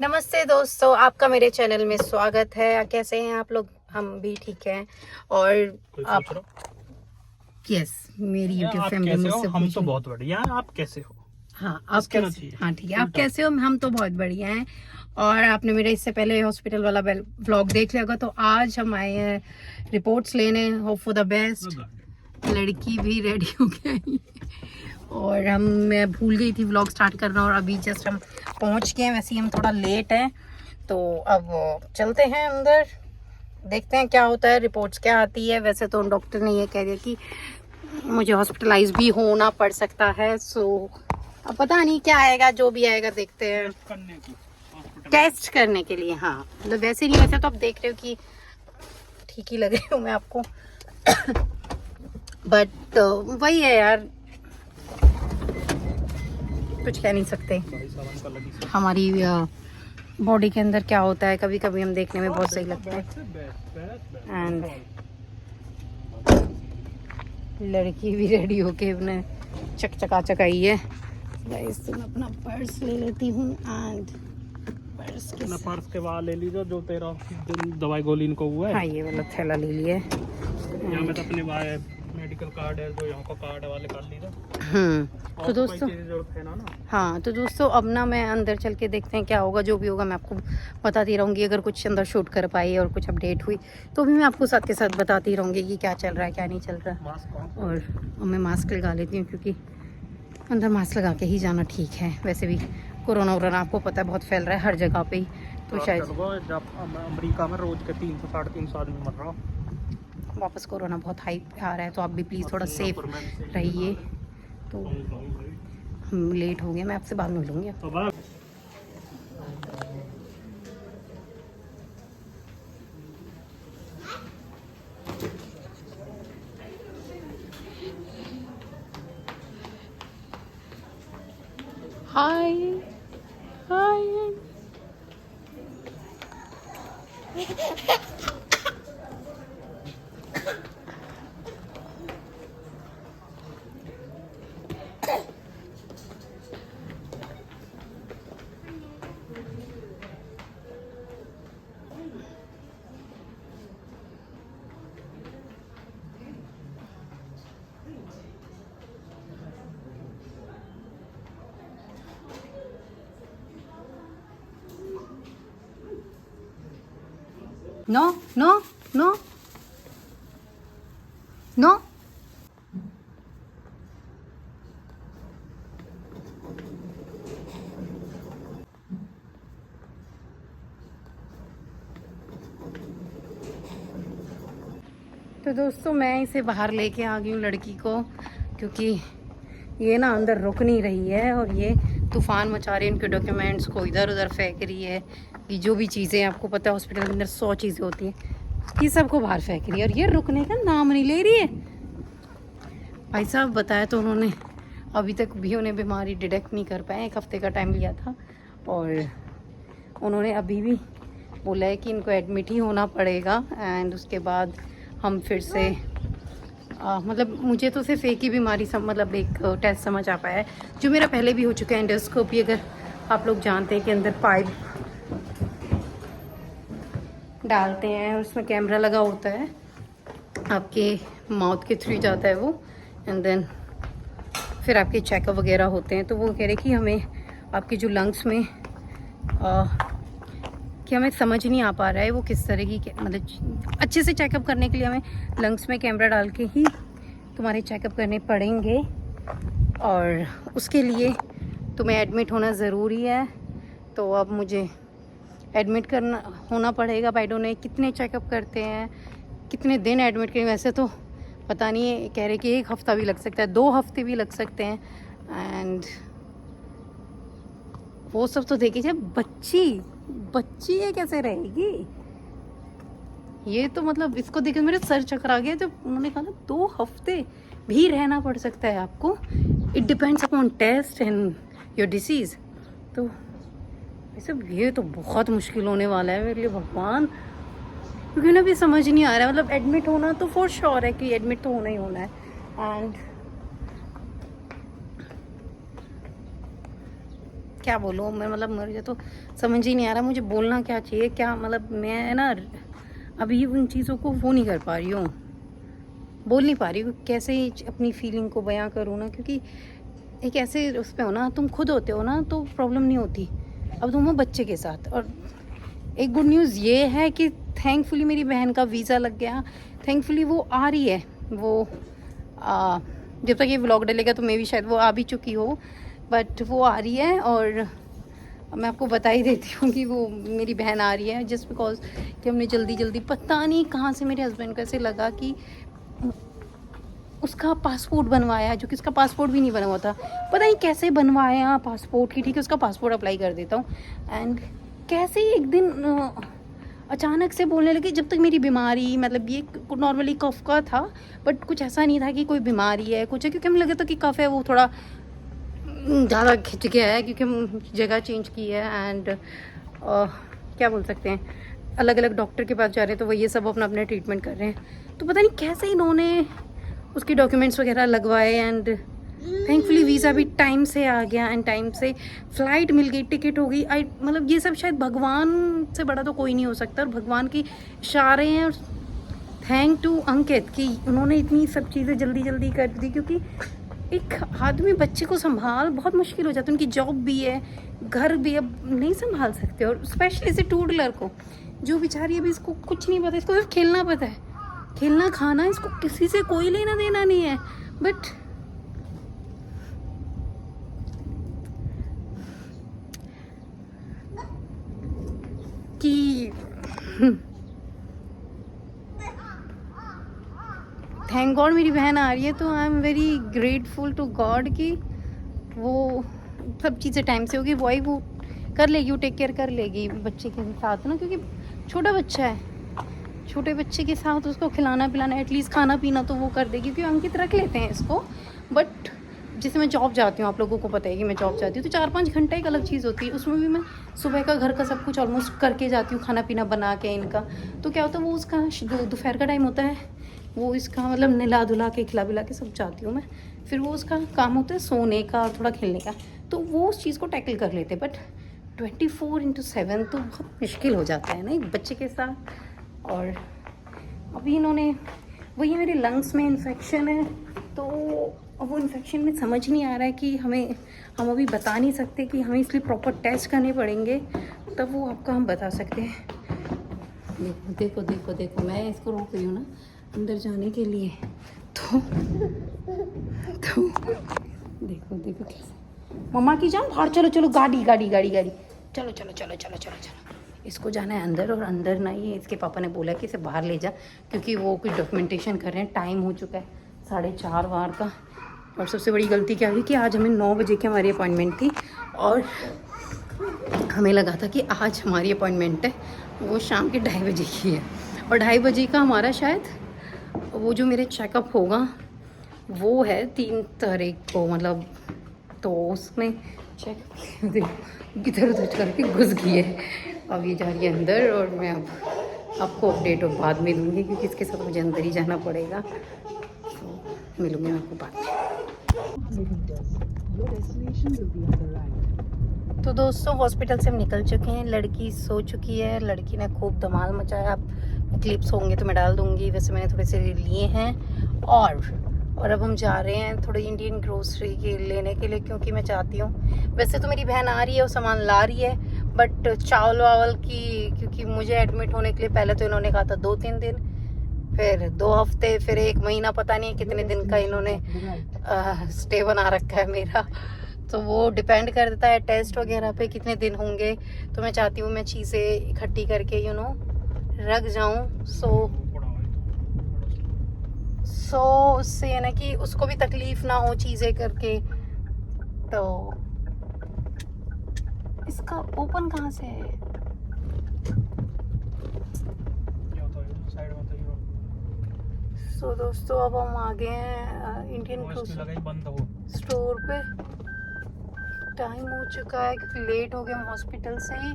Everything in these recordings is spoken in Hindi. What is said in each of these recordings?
नमस्ते दोस्तों, आपका मेरे चैनल में स्वागत है। कैसे हैं आप लोग? हम भी ठीक हैं। और आप यस मेरी यूट्यूब फैमिली मुझसे हम तो बहुत बढ़िया हैं। आप कैसे हो? हाँ, आप कैसे? हाँ ठीक है, आप कैसे हो? हम तो बहुत बढ़िया हैं। और आपने मेरा इससे पहले हॉस्पिटल वाला व्लॉग देख लिया होगा। तो आज हम आए हैं रिपोर्ट्स लेने। Hope for the best. लड़की भी रेडी हो गई और मैं भूल गई थी व्लॉग स्टार्ट करना, और अभी जस्ट हम पहुंच गए हैं। वैसे ही हम थोड़ा लेट हैं, तो अब चलते हैं अंदर, देखते हैं क्या होता है, रिपोर्ट्स क्या आती है। वैसे तो डॉक्टर ने ये कह दिया कि मुझे हॉस्पिटलाइज भी होना पड़ सकता है। सो अब पता नहीं क्या आएगा, जो भी आएगा देखते हैं। टेस्ट करने के लिए, हाँ मतलब वैसे नहीं, वैसे तो आप देख रहे हो कि ठीक ही लग रही हूँ मैं आपको बट वही है यार, कुछ कह नहीं सकते। हमारी बॉडी के अंदर क्या होता है, कभी कभी हम देखने में बहुत सही लगता है। एंड लड़की भी रेडी होके अपने चकचका आई है। गाइस, मैं अपना पर्स ले लेती हूँ। एंड पर्स के बाद ले लीजिए जो तेरा दवाई गोली इनको हुआ है। हाँ, ये वाला थैला ले लिया। यहाँ में तो अपने मेडिकल कार्ड है, जो यहाँ का कार्ड है वाले कर लीजिए। तो दोस्तों जरूरत है ना। हाँ तो दोस्तों, अब ना मैं अंदर चल के देखते हैं क्या होगा। जो भी होगा मैं आपको बताती रहूँगी। अगर कुछ अंदर शूट कर पाई और कुछ अपडेट हुई तो भी मैं आपको साथ के साथ बताती रहूँगी कि क्या चल रहा है क्या नहीं चल रहा। और मैं मास्क लगा लेती हूँ, क्योंकि अंदर मास्क लगा के ही जाना ठीक है। वैसे भी कोरोना वोरोना आपको पता है बहुत फैल रहा है हर जगह पे ही। तो शायद अमेरिका में रोज के 300 साढ़े 300 आदमी मर रहा। वापस कोरोना बहुत हाई आ रहा है, तो आप भी प्लीज़ थोड़ा सेफ रहिए। तो हम लेट हो गए, मैं आपसे बाद में मिलूँगी। हाय हाय। No no no no. तो दोस्तों, मैं इसे बाहर लेके आ गई हूँ लड़की को, क्योंकि ये ना अंदर रुक नहीं रही है और ये तूफान मचा रही है। इनके डॉक्यूमेंट्स को इधर उधर फेंक रही है। ये जो भी चीज़ें, आपको पता है हॉस्पिटल के अंदर 100 चीज़ें होती हैं, ये सबको बाहर फेंक रही है। और ये रुकने का नाम नहीं ले रही है। भाई साहब बताया तो उन्होंने, अभी तक भी उन्हें बीमारी डिटेक्ट नहीं कर पाए। 1 हफ्ते का टाइम लिया था और उन्होंने अभी भी बोला है कि इनको एडमिट ही होना पड़ेगा। एंड उसके बाद हम फिर से मतलब मुझे तो सिर्फ एक ही बीमारी मतलब एक टेस्ट समझ आ पाया है, जो मेरा पहले भी हो चुका है, एंडोस्कोपी। अगर आप लोग जानते हैं कि अंदर पाइप डालते हैं और उसमें कैमरा लगा होता है, आपके माउथ के थ्रू जाता है वो, एंड देन फिर आपके चेकअप वगैरह होते हैं। तो वो कह रहे कि हमें आपके जो लंग्स में कि हमें समझ नहीं आ पा रहा है वो किस तरह की, मतलब अच्छे से चेकअप करने के लिए हमें लंग्स में कैमरा डाल के ही तुम्हारे चेकअप करने पड़ेंगे, और उसके लिए तुम्हें एडमिट होना ज़रूरी है। तो अब मुझे एडमिट करना होना पड़ेगा। आई डोंट नो कितने चेकअप करते हैं, कितने दिन एडमिट करें। वैसे तो पता नहीं है, कह रहे कि 1 हफ्ता भी लग सकता है, 2 हफ्ते भी लग सकते हैं। एंड वो सब तो देखिए, बच्ची ये कैसे रहेगी? ये तो मतलब इसको देख मेरे सर चकरा गया जब उन्होंने कहा ना 2 हफ्ते भी रहना पड़ सकता है आपको। It depends upon test and your disease. तो ये तो बहुत मुश्किल होने वाला है मेरे लिए, भगवान। क्योंकि उन्हें भी समझ नहीं आ रहा है, मतलब एडमिट होना तो फॉर श्योर है कि एडमिट तो होना ही होना है। एंड क्या बोलूँ मैं, मतलब मुझे तो समझ ही नहीं आ रहा मुझे बोलना क्या चाहिए, क्या मतलब मैं ना अभी उन चीज़ों को वो नहीं कर पा रही हूँ, बोल नहीं पा रही हूँ कैसे अपनी फीलिंग को बयां करूँ ना, क्योंकि एक ऐसे उस पे हो ना, तुम खुद होते हो ना तो प्रॉब्लम नहीं होती, अब तुम हो बच्चे के साथ। और एक गुड न्यूज़ ये है कि थैंकफुली मेरी बहन का वीज़ा लग गया, थैंकफुली वो आ रही है, वो जब तक ये व्लॉग डलेगा तो मैं भी शायद वो आ भी चुकी हो, बट वो आ रही है। और मैं आपको बता ही देती हूँ कि वो मेरी बहन आ रही है जस्ट बिकॉज कि हमने जल्दी जल्दी, पता नहीं कहाँ से मेरे हस्बैंड को ऐसे लगा कि उसका पासपोर्ट बनवाया, जो कि उसका पासपोर्ट भी नहीं बना हुआ था, पता नहीं कैसे बनवाया पासपोर्ट की, ठीक है उसका पासपोर्ट अप्लाई कर देता हूँ। एंड कैसे ही एक दिन अचानक से बोलने लगे, जब तक मेरी बीमारी, मतलब ये नॉर्मली कफ का था बट कुछ ऐसा नहीं था कि कोई बीमारी है कुछ है, क्योंकि हमें लगा था कि कफ है वो थोड़ा ज़्यादा खिंच गया है क्योंकि हम जगह चेंज की है। एंड क्या बोल सकते हैं, अलग अलग डॉक्टर के पास जा रहे हैं तो वो ये सब अपना अपना ट्रीटमेंट कर रहे हैं, तो पता नहीं कैसे इन्होंने उसके डॉक्यूमेंट्स वगैरह लगवाए। एंड थैंकफुली वीज़ा भी टाइम से आ गया एंड टाइम से फ़्लाइट मिल गई, टिकट हो गई। आई मतलब ये सब शायद भगवान से बड़ा तो कोई नहीं हो सकता, और भगवान की इशारे हैं। और थैंक टू अंकित कि उन्होंने इतनी सब चीज़ें जल्दी जल्दी कर दी, क्योंकि एक आदमी बच्चे को संभाल बहुत मुश्किल हो जाता है, उनकी जॉब भी है, घर भी, अब नहीं संभाल सकते। और स्पेशली इसे टूडलर को, जो बेचारी अभी इसको कुछ नहीं पता, इसको सिर्फ खेलना पता है, खेलना खाना, इसको किसी से कोई लेना देना नहीं है। बट कि थैंक गॉड मेरी बहन आ रही है, तो I am very grateful to God कि वो सब चीज़ें टाइम से होगी, वो कर लेगी, वो टेक केयर कर लेगी बच्चे के साथ ना, क्योंकि छोटा बच्चा है, छोटे बच्चे के साथ उसको खिलाना पिलाना, एटलीस्ट खाना पीना तो वो कर देगी, क्योंकि अंकित रख लेते हैं इसको। बट जैसे मैं जॉब जाती हूँ, आप लोगों को पता है कि मैं जॉब जाती हूँ, तो 4-5 घंटा एक अलग चीज़ होती है, उसमें भी मैं सुबह का घर का सब कुछ ऑलमोस्ट करके जाती हूँ, खाना पीना बना के इनका। तो क्या होता है, वो उसका दोपहर का टाइम होता है, वो इसका मतलब नहला धुला के खिला पिला के सब जाती हूँ मैं, फिर वो उसका काम होता है सोने का और थोड़ा खेलने का, तो वो उस चीज़ को टैकल कर लेते। बट 24/7 तो बहुत मुश्किल हो जाता है ना एक बच्चे के साथ। और अभी इन्होंने, वही मेरे लंग्स में इन्फेक्शन है, तो वो इन्फेक्शन में समझ नहीं आ रहा है कि हम अभी बता नहीं सकते, कि हमें इसलिए प्रॉपर टेस्ट करने पड़ेंगे, तब वो आपका हम बता सकते हैं। देखो देखो देखो देखो, मैं इसको रोक रही हूँ ना अंदर जाने के लिए, तो देखो देखो कैसे, मम्मा की जान बाहर, चलो चलो, गाड़ी गाड़ी गाड़ी गाड़ी, चलो चलो चलो चलो चलो चलो, इसको जाना है अंदर। और अंदर ना, ये इसके पापा ने बोला कि इसे बाहर ले जा, क्योंकि वो कुछ डॉक्यूमेंटेशन कर रहे हैं, टाइम हो चुका है 4:30 बार का। और सबसे बड़ी गलती क्या हुई कि आज हमें 9 बजे की हमारी अपॉइंटमेंट थी, और हमें लगा था कि आज हमारी अपॉइंटमेंट है वो शाम के 2:30 बजे की है, और 2:30 बजे का हमारा शायद वो जो मेरे चेकअप होगा वो है 3 तारीख को, मतलब तो उसमें चेक इधर उधर करके घुस गई है। अब ये जा रही है अंदर, और मैं अब आपको अपडेट और बाद में दूंगी, क्योंकि इसके साथ मुझे अंदर ही जाना पड़ेगा, तो मिलूंगी मैं आपको बाद में। तो दोस्तों हॉस्पिटल से हम निकल चुके हैं, लड़की सो चुकी है, लड़की ने खूब धमाल मचाया। आप क्लिप्स होंगे तो मैं डाल दूंगी, वैसे मैंने थोड़े से लिए हैं। और अब हम जा रहे हैं थोड़ी इंडियन ग्रोसरी के लेने के लिए, क्योंकि मैं चाहती हूँ, वैसे तो मेरी बहन आ रही है, वो सामान ला रही है, बट चावल वावल की, क्योंकि मुझे एडमिट होने के लिए पहले तो इन्होंने कहा था 2-3 दिन, फिर 2 हफ्ते, फिर 1 महीना, पता नहीं कितने दिन का इन्होंने स्टे बना रखा है मेरा, तो वो डिपेंड कर देता है टेस्ट वगैरह पे कितने दिन होंगे। तो मैं चाहती हूँ मैं चीज़ें इकट्ठी करके रख जाऊँ, सो उससे है ना कि उसको भी तकलीफ ना हो चीज़ें करके। तो इसका ओपन कहाँ से है? सो दोस्तों अब हम आ गए हैं इंडियन ग्रोसरी स्टोर पे। टाइम हो चुका है क्योंकि लेट हो गए हम हॉस्पिटल से ही,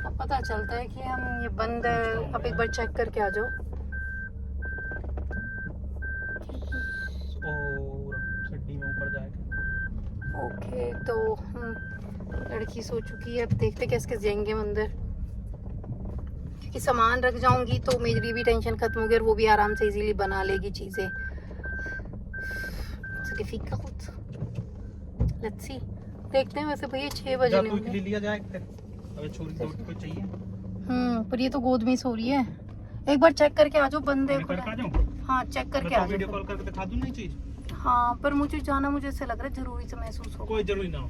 अब पता चलता है कि हम ये बंद है। आप एक बार चेक करके आ जाओ। और सिड्डी में ऊपर जाएगा। ओके, तो हम लड़की सो चुकी है, अब देखते कैसे कैसे जाएंगे हम अंदर, क्योंकि सामान रख जाऊंगी तो मेरी भी टेंशन खत्म हो गई और वो भी आराम से इजीली बना लेगी चीजें। लेट्स सी, देखते हैं। वैसे भैया 6 बजे ले लिया जाए, अबे छोरी तो कोई चाहिए। पर ये तो गोद में ही सो रही है। एक बार चेक करके आ जाओ, बंद है। हाँ चेक करके आ जाओ, वीडियो कॉल करके दिखा दूं नहीं चीज। हाँ पर मुझे जाना, मुझे ऐसे लग रहा है जरूरी से महसूस हो। कोई जरूरी ना हो,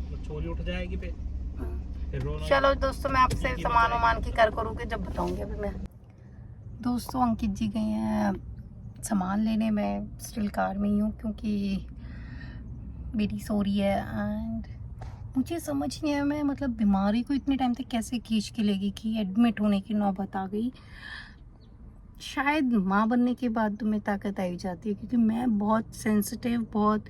तो छोरी उठ जाएगी पे। चलो दोस्तों, मैं आपसे सामान वामान की कर करूँगी जब बताऊंगी। अभी मैं दोस्तों, अंकित जी गए हैं सामान लेने, मैं स्टिल कार में ही हूँ क्योंकि मेरी सो रही है। एंड मुझे समझ नहीं आया, मैं मतलब बीमारी को इतने टाइम तक कैसे खींच के लेगी कि एडमिट होने की नौबत आ गई। शायद माँ बनने के बाद तुम्हें ताकत आई जाती है, क्योंकि मैं बहुत सेंसिटिव, बहुत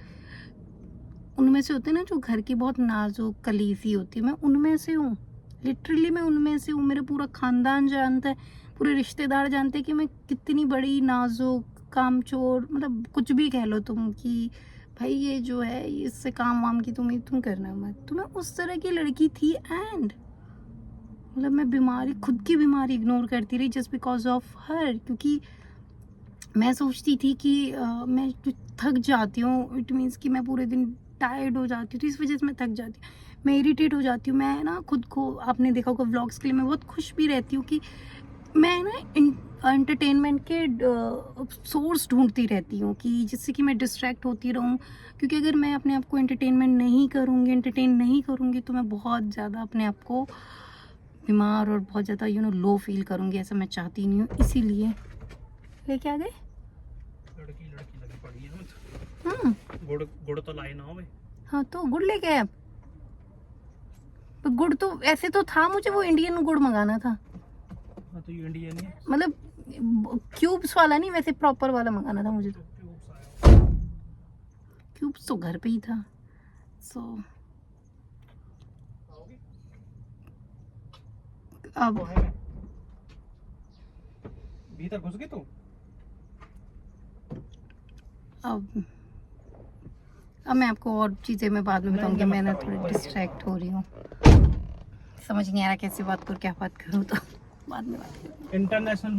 उनमें से होते हैं ना जो घर की बहुत नाजुक कलीसी होती है, मैं उनमें से हूँ। लिटरली मैं उनमें से हूँ। मेरा पूरा खानदान जानता है, पूरे रिश्तेदार जानते हैं कि मैं कितनी बड़ी नाजुक, कामचोर, मतलब कुछ भी कह लो तुम, कि भाई ये जो है इससे काम वाम की तुम करना मत। तो मैं उस तरह की लड़की थी। एंड मतलब मैं बीमारी, खुद की बीमारी इग्नोर करती रही जस्ट बिकॉज ऑफ हर, क्योंकि मैं सोचती थी कि मैं थक जाती हूँ, इट मीन्स कि मैं पूरे दिन टायर्ड हो जाती हूँ, तो इस वजह से मैं थक जाती हूँ, मैं इरिटेट हो जाती हूँ। मैं ना खुद को, आपने देखा होगा व्लॉग्स के लिए मैं बहुत खुश भी रहती हूँ कि मैं ना एंटरटेनमेंट के सोर्स ढूंढती रहती हूँ कि जिससे कि मैं डिस्ट्रैक्ट होती रहूँ, क्योंकि अगर मैं अपने आप को एंटरटेन नहीं करूँगी तो मैं बहुत ज़्यादा अपने आप को बीमार और बहुत ज़्यादा लो फील करूँगी। ऐसा मैं चाहती नहीं हूँ, इसीलिए लेके आ गए। लड़की लगी पड़ी है। गुड़ तो लाई ना हो भाई। हाँ तो गुड़ लेके आए आप। तो गुड़ तो ऐसे तो था, मुझे वो इंडियन गुड़ मंगाना था। हाँ तो ये इंडियन है, मतलब क्यूब्स वाला नहीं, वैसे प्रॉपर वाला मंगाना था मुझे। तो क्यूब्स तो घर पे ही था। सो अब भीतर घुस गई तू। अब मैं आपको और चीज़ें मैं बाद में बताऊंगी। मैं ना थोड़ी डिस्ट्रैक्ट हो रही हूँ, समझ नहीं आ रहा कैसे बात करूँ, क्या बात करूँ, तो बाद में बात करूँ। इंटरनेशनल